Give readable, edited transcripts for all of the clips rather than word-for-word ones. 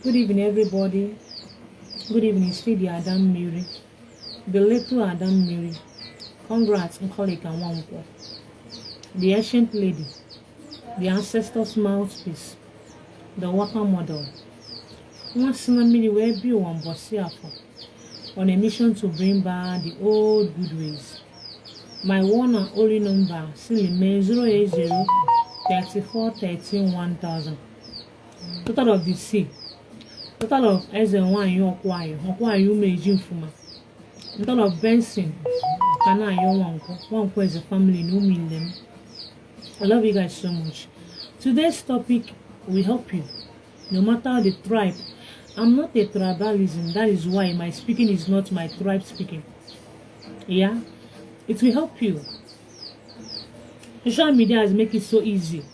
Good evening, everybody. Good evening, Stevie Adam Miri. The little Adam Miri. Congrats, Nkolika Nwankwo. The ancient lady. The ancestor's mouthpiece. The worker model. Once in a minute, where be one Bosiafo. On a mission to bring back the old good ways. My one and only number still remains 080 34 13 1000. Total of the C. Total of SN1 Yokwayo Meiji Fuma. Total of Benson Kana Wanko is a family no mean them. I love you guys so much. Today's topic will help you. No matter the tribe. I'm not a tribalism. That is why my speaking is not my tribe speaking. Yeah? It will help you. Social media has made it so easy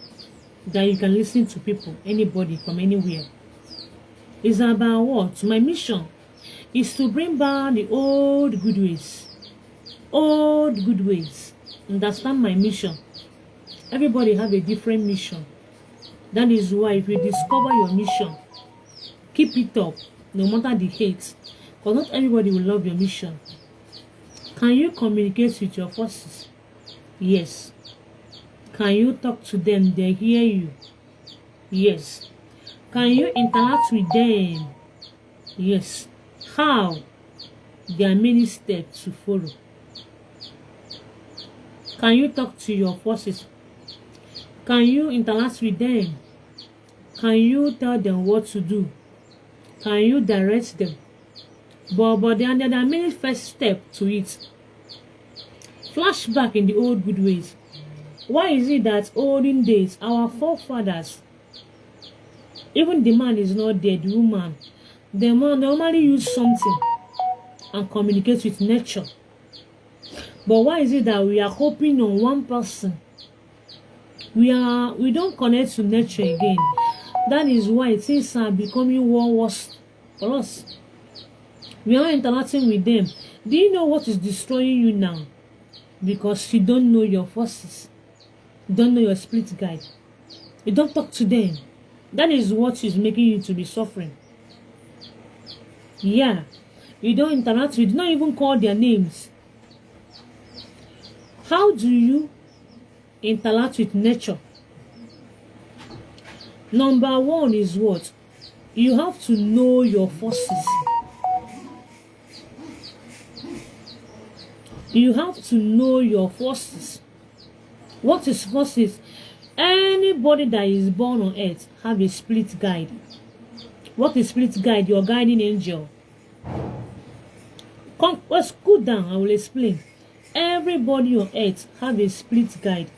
that you can listen to people, anybody from anywhere. It's about what? My mission is to bring back the old good ways. Old good ways. Understand my mission. Everybody have a different mission. That is why if you discover your mission, keep it up, no matter the hate. Because not everybody will love your mission. Can you communicate with your forces? Yes. Can you talk to them? They hear you. Yes. Can you interact with them? Yes. How? There are many steps to follow. Can you talk to your forces? Can you interact with them? Can you tell them what to do? Can you direct them? But there are many first steps to it. Flashback in the old good ways. Why is it that olden days, our forefathers, even the man is not dead, the woman, the man normally use something and communicate with nature. But why is it that we are hoping on one person? We don't connect to nature again. That is why things are becoming worse for us. We are interacting with them. Do you know what is destroying you now? Because you don't know your forces. You don't know your spirit guide. You don't talk to them. That is what is making you to be suffering. Yeah. You don't interact with, not even call their names. How do you interact with nature? Number one is what? You have to know your forces. You have to know your forces. What is forces? Anybody that is born on earth have a spirit guide. What is spirit guide? Your guiding angel. Let's cool down. I will explain. Everybody on earth have a spirit guide.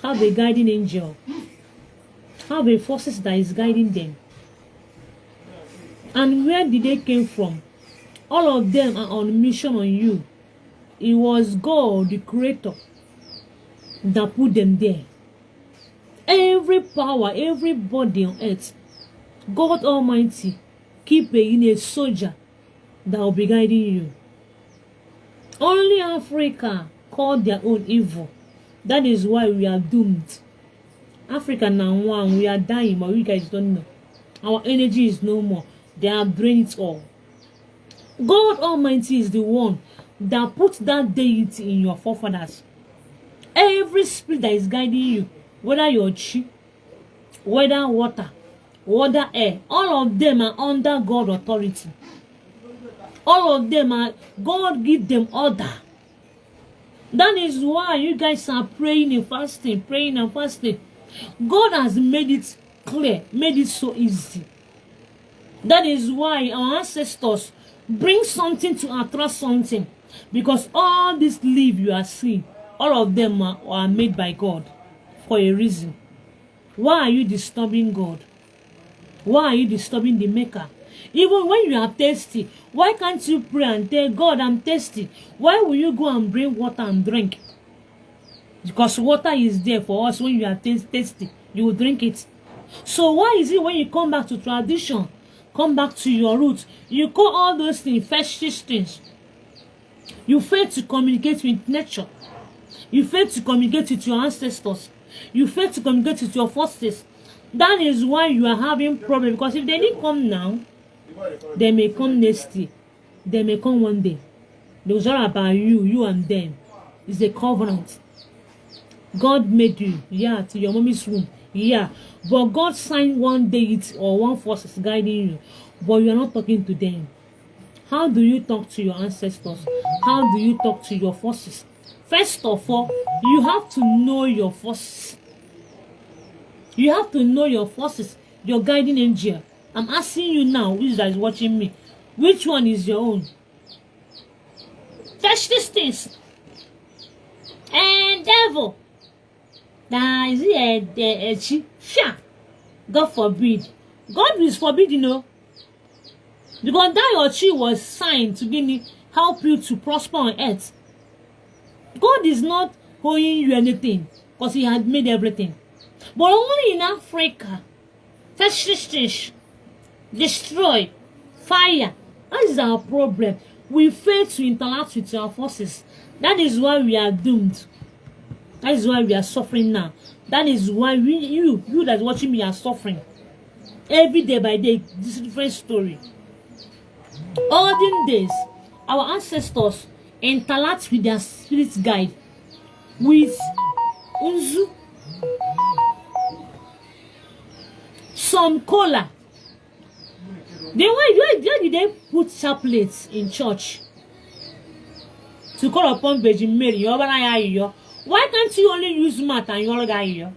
Have a guiding angel. Have a forces that is guiding them. And where did they came from? All of them are on mission on you. It was God, the creator, that put them there. Every power, everybody on earth, God Almighty, keep a soldier that will be guiding you. Only Africa called their own evil. That is why we are doomed. Africa now one, we are dying, but you guys don't know. Our energy is no more. They are draining it all. God Almighty is the one that put that deity in your forefathers. Every spirit that is guiding you, whether you're chi, whether water, whether air, all of them are under God authority. All of them are, God give them order. That is why you guys are praying and fasting, praying and fasting. God has made it clear, made it so easy. That is why our ancestors bring something to attract something. Because all this leaf you are seeing, all of them are made by God for a reason. Why are you disturbing God? Why are you disturbing the maker? Even when you are thirsty, why can't you pray and tell God, I'm thirsty? Why will you go and bring water and drink? Because water is there for us. When you are thirsty, you will drink it. So why is it when you come back to tradition, come back to your roots, you call all those things fetish things? You fail to communicate with nature. You fail to communicate with your ancestors. You fail to communicate with your forces. That is why you are having problem, because if they didn't come now, they may come next year. They may come one day. It was all about you and them. It's a covenant. God made you, yeah, to your mommy's womb, yeah. But God signed one day or one force is guiding you, but you are not talking to them. How do you talk to your ancestors? How do you talk to your forces? First of all, you have to know your forces. You have to know your forces, your guiding angel. I'm asking you now, who is watching me, which one is your own? Touch these things. And devil. Now is it a God forbid. God is forbid, you know. Because that your chi was signed to help you to prosper on earth. God is not owing you anything because he had made everything. But only in Africa, fish, destroy, fire. That is our problem. We fail to interact with our forces. That is why we are doomed. That is why we are suffering now. That is why you that's watching me are suffering. Every day by day, this is a different story. Olden days, our ancestors interact with their spirit guide, with Unzu, some cola. Then why did they put chaplets in church? To call upon Virgin Mary. Why can't you only use mat and yoga?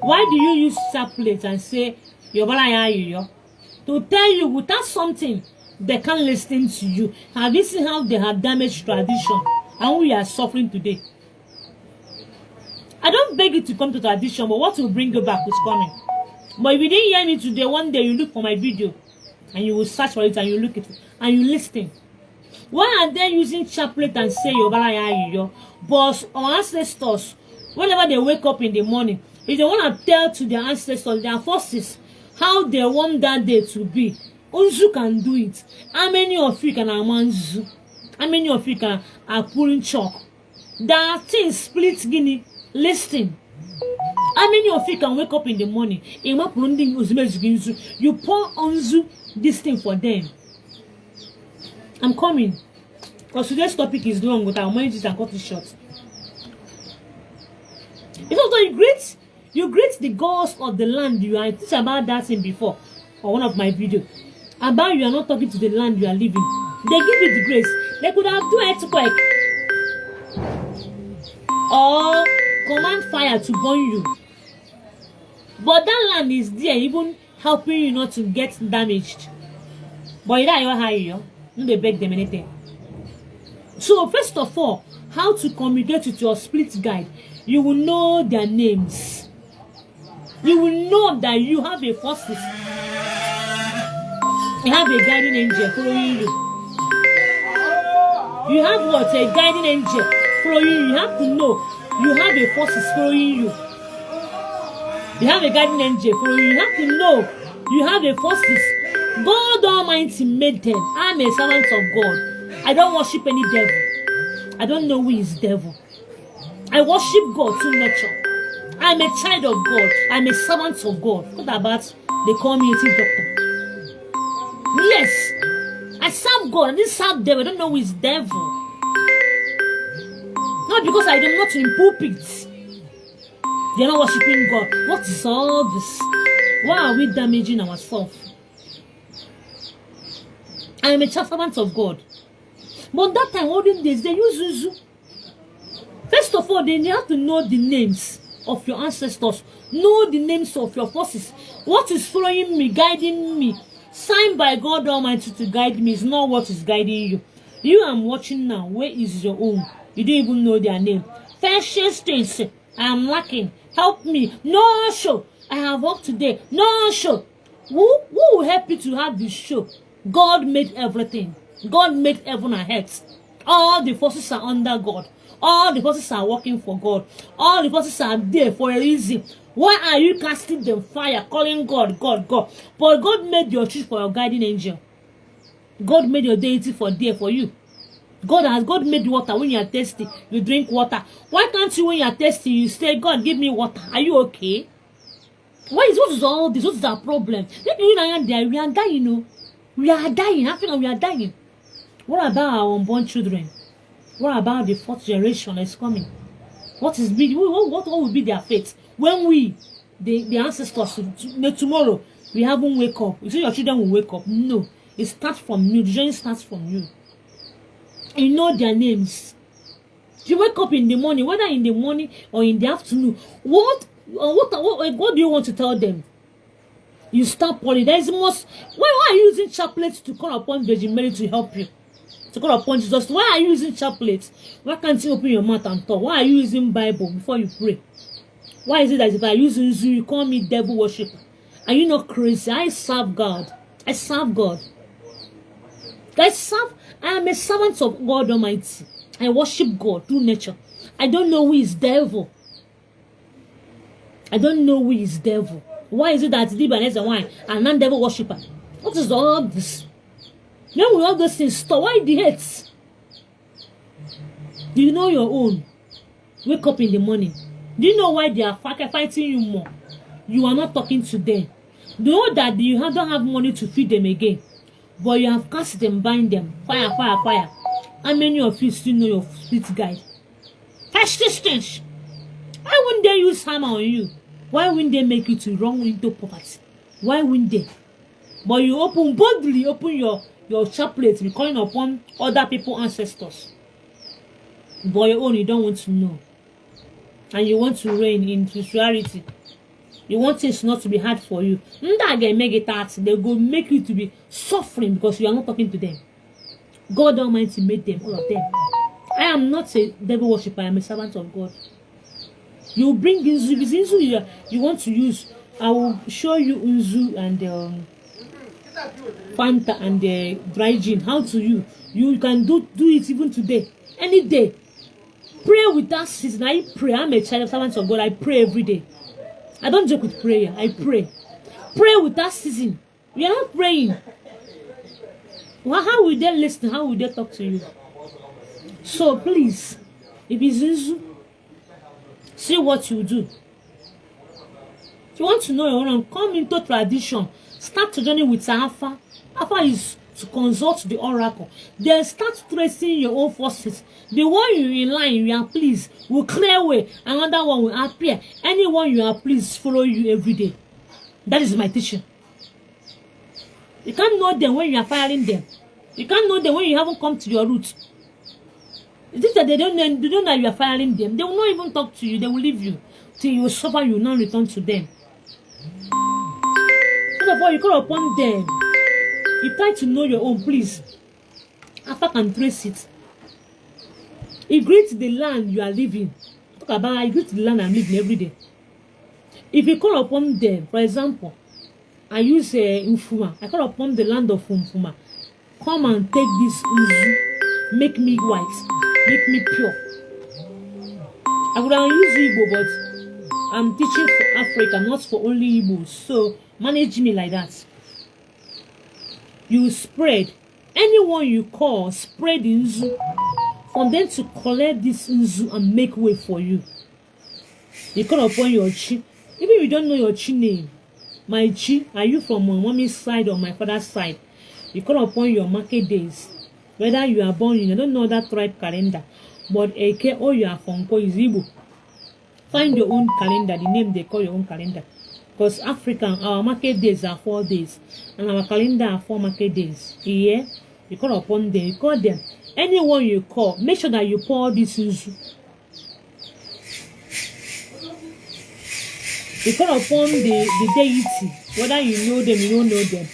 Why do you use chaplets and say to tell you without something they can't listen to you? Have you seen how they have damaged tradition and we are suffering today? I don't beg you to come to tradition, but what will bring you back is coming. But if you didn't hear me today, one day you look for my video and you will search for it and you look at it and you listen. Why are they using chaplet and say but our ancestors, whenever they wake up in the morning, if they want to tell to their ancestors, their forces, how they want that day to be, Unzu can do it. How many of you can amanzu? How many of you can are pulling chalk? There are things split guinea. Listen. How many of you can wake up in the morning? You pour Unzu this thing for them. I'm coming. Because today's topic is long, but I'll manage it and cut it short. It's also you greet the gods of the land you are. I teach about that thing before on one of my videos. About you are not talking to the land you are living. They give you the grace. They could have done earthquake or command fire to burn you. But that land is there, even helping you not to get damaged. But you don't hire you. They beg them anything. So first of all, how to communicate with your spirit guide? You will know their names. You will know that you have a forces. You have a guiding angel following you. You have what? A guiding angel following you. You have to know you have a forces following you. You have a guiding angel following you. You have to know you have a forces. God Almighty made them. I'm a servant of God. I don't worship any devil. I don't know who is devil. I worship God through nature. I'm a child of God. I'm a servant of God. What about they call me a chief doctor? Yes, I serve God. I didn't serve devil. I don't know who is devil. Not because I am not in pulpits. They're not worshiping God. What is all this? Why are we damaging ourselves? I am a servant of God. But that time, olden days, they use Zuzu. First of all, they have to know the names of your ancestors. Know the names of your forces. What is following me, guiding me, signed by God Almighty to guide me is not what is guiding you. You I'm watching now, where is your own? You don't even know their name. First things, I am lacking. Help me. No show. I have work today. No show. Who will help you to have this show? God made everything. God made heaven and earth. All the forces are under God. All the forces are working for God. All the forces are there for a reason. Why are you casting them fire, calling God, God, God? But God made your truth for your guiding angel. God made your deity for there for you. God made water. When you are thirsty, you drink water. Why can't you, when you are thirsty, you say, God, give me water? Are you okay? What is all this? What is our problem? We are dying, you know. We are dying. Africa, we are dying. What about our unborn children? What about the fourth generation that's coming? What will be their fate when we, the ancestors, tomorrow we haven't wake up? You see, your children will wake up. No, it starts from you. The journey starts from you. You know their names. You wake up in the morning, whether in the morning or in the afternoon. What do you want to tell them? You start calling. There is most. Why are you using chaplets to call upon Virgin Mary to help you? To call upon Jesus. Why are you using chaplets? Why can't you open your mouth and talk? Why are you using Bible before you pray? Why is it that if I use Nzu, you call me devil worshiper? Are you not crazy? I serve God. I serve God. I am a servant of God Almighty. I worship God through nature. I don't know who is devil. I don't know who is devil. Why is it that Libanese and why and non-devil worshiper? What is all this? When will all those things stop? Why the hate? Do you know your own? Wake up in the morning. Do you know why they are fighting you more? You are not talking to them. Do you know that you don't have money to feed them again? But you have cast them, bind them. Fire, fire, fire. How many of you still know your spirit guide? Persistence. Why wouldn't they use hammer on you? Why wouldn't they make you to run into poverty? Why wouldn't they? But you boldly open your chaplet, calling upon other people's ancestors. But your own, you don't want to know. And you want to reign in spirituality. You want things not to be hard for you. They go make you to be suffering because you are not talking to them. God Almighty made them, all of them. I am not a devil worshiper. I am a servant of God. You bring Nzu. If it's Nzu you want to use, I will show you Nzu and Fanta and dry gin. How to use. You can do it even today. Any day. Pray with that season. I pray. I'm a child of servant of God. I pray every day. I don't joke with prayer. I pray. Pray with that season. We are not praying. Well, how will they listen? How will they talk to you? So please, if it's Nzu, see what you do. If you want to know your own, come into tradition. Start to journey with Alpha. Alpha is to consult the oracle. Then start tracing your own forces. The one you in line, you are pleased, will clear way. Another one will appear. Anyone you are pleased, follow you every day. That is my teaching. You can't know them when you are firing them. You can't know them when you haven't come to your roots. It is that they don't know you are firing them. They will not even talk to you. They will leave you till you suffer. You will not return to them. First of all, you call upon them. You try to know your own, please. Alpha can trace it. He greets the land you are living. Talk about I greet the land I'm living every day. If you call upon them, for example, I use Nfuma. I call upon the land of Nfuma. Come and take this Nzu. Make me white. Make me pure. I would have used Igbo, but I'm teaching for Africa, not for only Igbos. So manage me like that. You spread. Anyone you call, spread Nzu. For them to collect this Nzu and make way for you. You call upon your chi. Even if you don't know your chi name. My chi, are you from my mommy's side or my father's side? You call upon your market days. Whether you are born in, I don't know that tribe calendar. But Eke or you are from Igbo. Find your own calendar, the name they call your own calendar. Because African, our market days are 4 days. And our calendar are 4 market days. Yeah? You call upon them, you call them. Anyone you call, make sure that you pour this Nzu. You call upon the deity, whether you know them, you don't know them.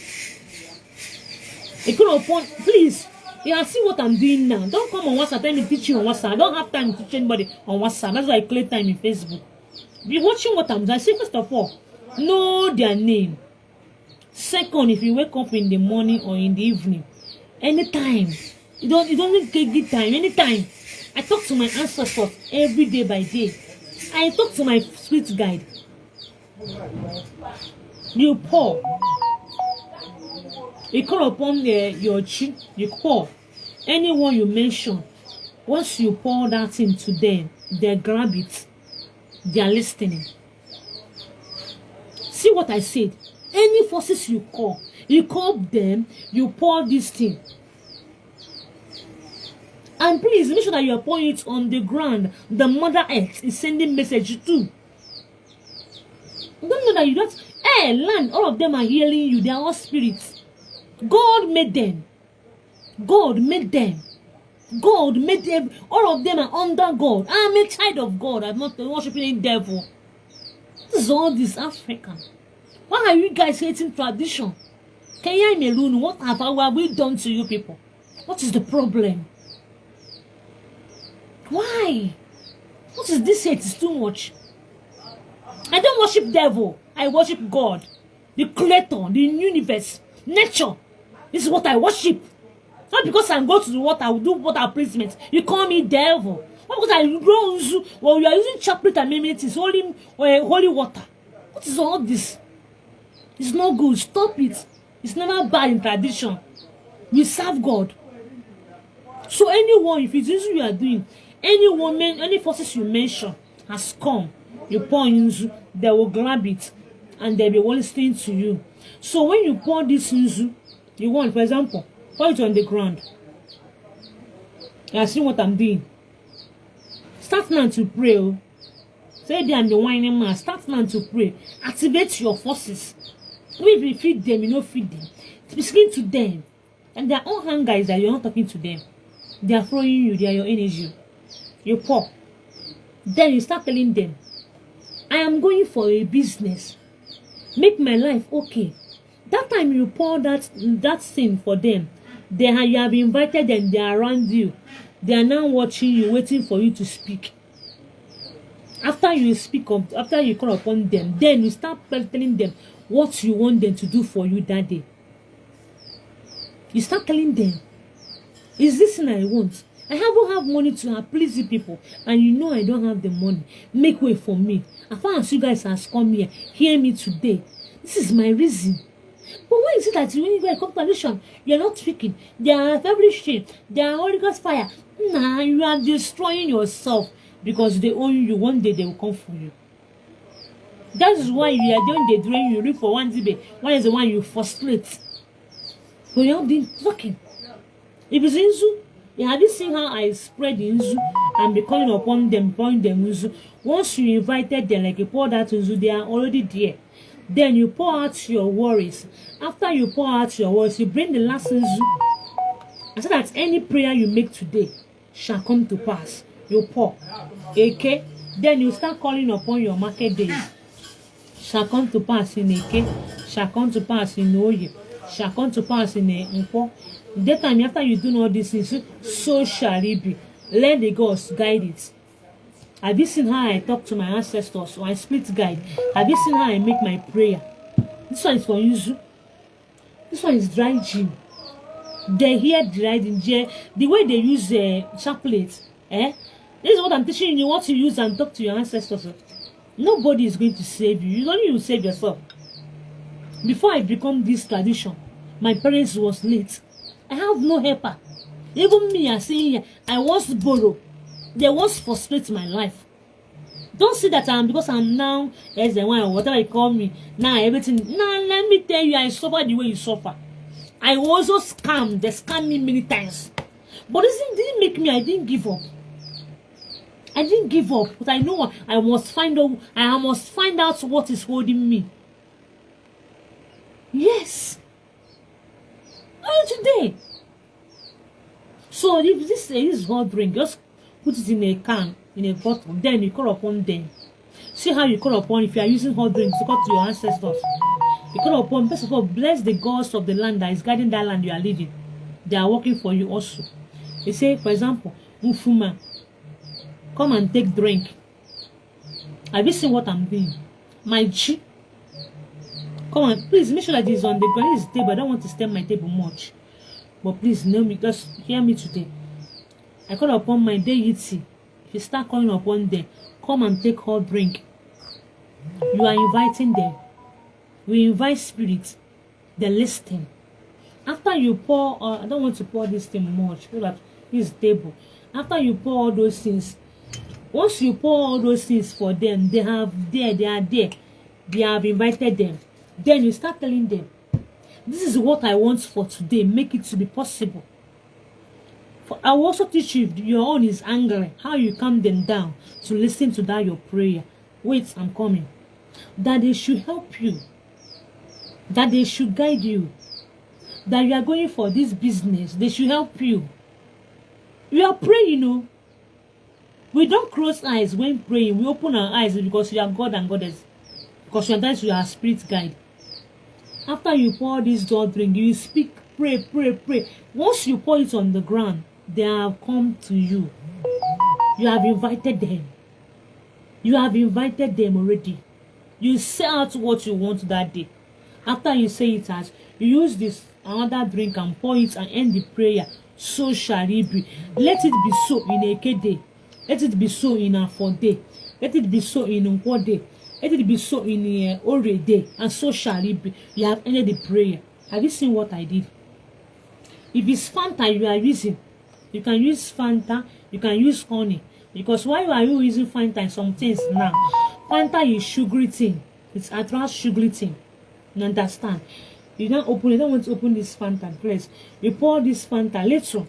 You call upon, please, you see what I'm doing now. Don't come on WhatsApp, tell me teach you on WhatsApp. I don't have time to teach anybody on WhatsApp. That's why I clear time in Facebook. Be watching what I'm doing. I say, first of all, know their name. Second, if you wake up in the morning or in the evening, anytime, you don't take time, anytime. I talk to my ancestors every day by day. I talk to my spirit guide. You pour. You call upon your chi. You call. Anyone you mention. Once you pour that into them, they grab it. They are listening. See see what I said? Any forces you call them, you pour this thing. And please make sure that you are pouring it on the ground. The Mother Earth is sending message too. Don't know that you don't. Hey, land, all of them are healing you. They are all spirits. God made them. God made them. God made them. All of them are under God. I'm a child of God. I'm not worshiping a devil. This is all this African. Why are you guys hating tradition? Kenya Melun, what have we done to you people? What is the problem? Why? What is this hate? It's too much. I don't worship devil. I worship God. The creator, the universe, nature. This is what I worship. Not because I go to the water, I will do water placement. You call me devil. Not because I grow. Well, you are using chaplet and amenities, holy water. What is all this? It's not good. Stop it. It's never bad in tradition. We serve God. So anyone, if it's this you are doing, any woman, any forces you mention has come, you pour into, they will grab it and they'll be listening to you. So when you pour this into, you want, for example, pour it on the ground. You are seeing what I'm doing. Start now to pray. Oh. Say they are the whining man. Start now to pray. Activate your forces. If you feed them, you don't feed them. Speaking to them. And their own hand guys that you're not talking to them. They are throwing you, they are your energy. You pour. Then you start telling them, I am going for a business. Make my life okay. That time you pour that thing for them. You have invited them, they are around you. They are now watching you, waiting for you to speak. After you speak up, after you call upon them, then you start telling them what you want them to do for you that day. You start telling them, is this thing I want? I haven't have money to please you people, and you know I don't have the money. Make way for me. As far as you guys have come here, hear me today. This is my reason. But why is it that when you guys come to tradition, you're not speaking? They are everything. They are Holy Ghost fire. Nah, you are destroying yourself because they own you. One day they will come for you. That is why you are doing the drain. You look for one day. One is the one you frustrate. So you're not been talking. If it's Inzu, have you seen how I spread the Inzu and be calling upon them, pouring them Inzu? Once you invited them, like you pour that Inzu, they are already there. Then you pour out your worries. After you pour out your worries, you bring the last Inzu. And so that any prayer you make today shall come to pass. You pour. Okay? Then you start calling upon your market days. Shall come to pass in Eke. Shall come to pass in Oye. Shall come to pass in Npo. That time after you do all these things, so shall it be. Let the gods guide it. Have you seen how I talk to my ancestors or I split guide? Have you seen how I make my prayer? This one is for Yuzu. This one is dry gin. They hear dried gin. The way they use chaplet. This is what I'm teaching you, what to use and talk to your ancestors. Nobody is going to save you. You only you save yourself. Before I become this tradition, my parents was late. I have no helper. Even me, I say here, I was borrowed. They was frustrate my life. Don't see that because I'm now as the one or whatever you call me. Now everything. Now let me tell you, I suffer the way you suffer. I was also scammed. They scammed me many times. But this didn't make me. I didn't give up. I didn't give up. But I know I must find out. I must find out what is holding me. Yes. Today. So if this is hot drink, just put it in a can, in a bottle, then you call upon them. See how you call upon if you are using hot drinks to call to your ancestors. You call upon, first of all, bless the gods of the land that is guiding that land you are living. They are working for you also. You say, for example, Mufuma, come and take drink. Have you seen what I'm doing? My G. Come on, please make sure that it's on the ground. This is table. I don't want to stir my table much. But please know me, just hear me today. I call upon my deity. If you start calling upon them, come and take hot drink. You are inviting them. We invite spirits. They listen. After you pour, I don't want to pour this thing much. So that this table. After you pour all those things, once you pour all those things for them, they are there. they have invited them. Then you start telling them, this is what I want for today. Make it to be possible. I will also teach you if your own is angry, how you calm them down to listen to that your prayer. Wait, I'm coming. That they should help you. That they should guide you. That you are going for this business. They should help you. You are praying, you know. We don't close eyes when praying. We open our eyes because you are God and Goddess. Because sometimes you are spirit guide. After you pour this God drink, you speak, pray, pray, pray. Once you pour it on the ground, they have come to you. You have invited them. You have invited them already. You say out what you want that day. After you say it as, you use this another drink and pour it and end the prayer. So shall it be. Let it be so in a day. Let it be so in a 4 day. Let it be so in a 1 day. Let it be so in a Ore day. And so shall it be. You have ended the prayer. Have you seen what I did? If it's Fanta you are using, you can use Fanta, you can use honey. Because why are you using Fanta in some things now? Fanta is sugary thing. It's attracts sugary thing. You understand? You don't want to open this Fanta, please. You pour this Fanta later.